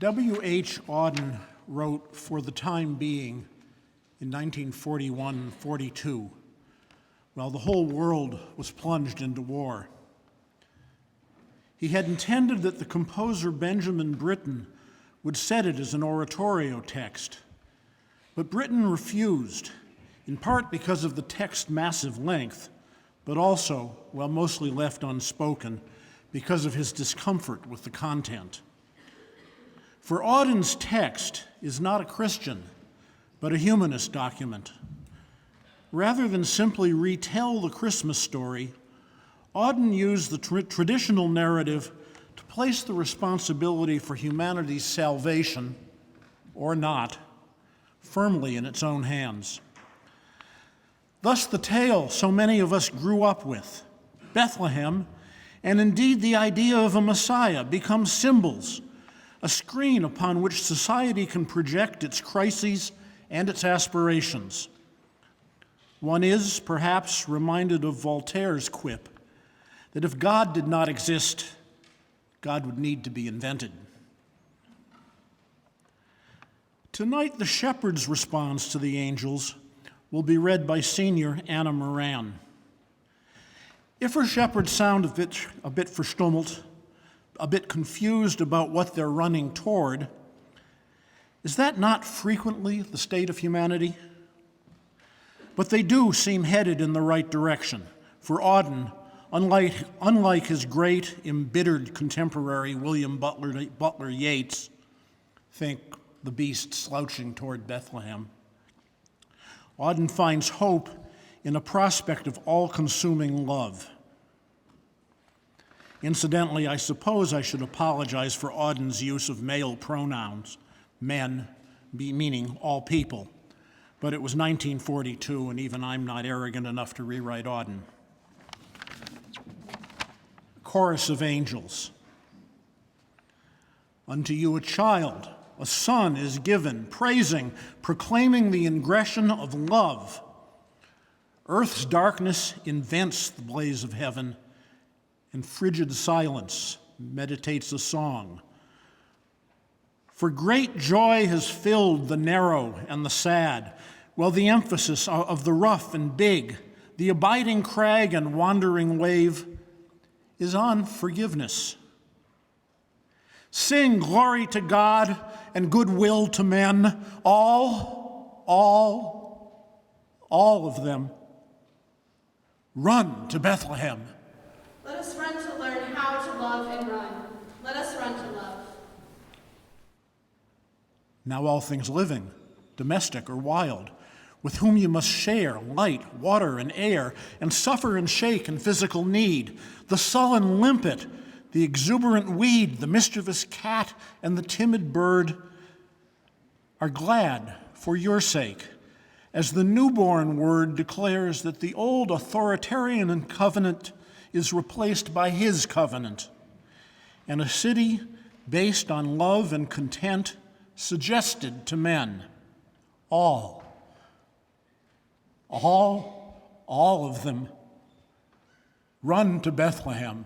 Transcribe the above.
W.H. Auden wrote For the Time Being in 1941-42, while the whole world was plunged into war. He had intended that the composer Benjamin Britten would set it as an oratorio text, but Britten refused, in part because of the text's massive length, but also, while mostly left unspoken, because of his discomfort with the content. For Auden's text is not a Christian, but a humanist document. Rather than simply retell the Christmas story, Auden used the traditional narrative to place the responsibility for humanity's salvation, or not, firmly in its own hands. Thus, the tale so many of us grew up with, Bethlehem, and indeed the idea of a Messiah, become symbols, a screen upon which society can project its crises and its aspirations. One is, perhaps, reminded of Voltaire's quip that if God did not exist, God would need to be invented. Tonight, the shepherd's response to the angels will be read by senior Anna Moran. If her shepherds sound a bit verstummelt, a bit confused about what they're running toward, is that not frequently the state of humanity? But they do seem headed in the right direction, for Auden, unlike his great, embittered contemporary William Butler Yeats, think the beast slouching toward Bethlehem, Auden finds hope in a prospect of all-consuming love. Incidentally, I suppose I should apologize for Auden's use of male pronouns, men, meaning all people. But it was 1942, and even I'm not arrogant enough to rewrite Auden. Chorus of Angels. Unto you a child, a son is given, praising, proclaiming the ingression of love. Earth's darkness invents the blaze of heaven, and frigid silence meditates a song. For great joy has filled the narrow and the sad, while the emphasis of the rough and big, the abiding crag and wandering wave, is on forgiveness. Sing glory to God and goodwill to men, all of them. Run to Bethlehem. Let us run to learn how to love and run. Let us run to love. Now all things living, domestic or wild, with whom you must share light, water, and air, and suffer and shake in physical need, the sullen limpet, the exuberant weed, the mischievous cat, and the timid bird, are glad for your sake, as the newborn word declares that the old authoritarian covenant is replaced by his covenant, and a city based on love and content suggested to men, all of them. Run to Bethlehem.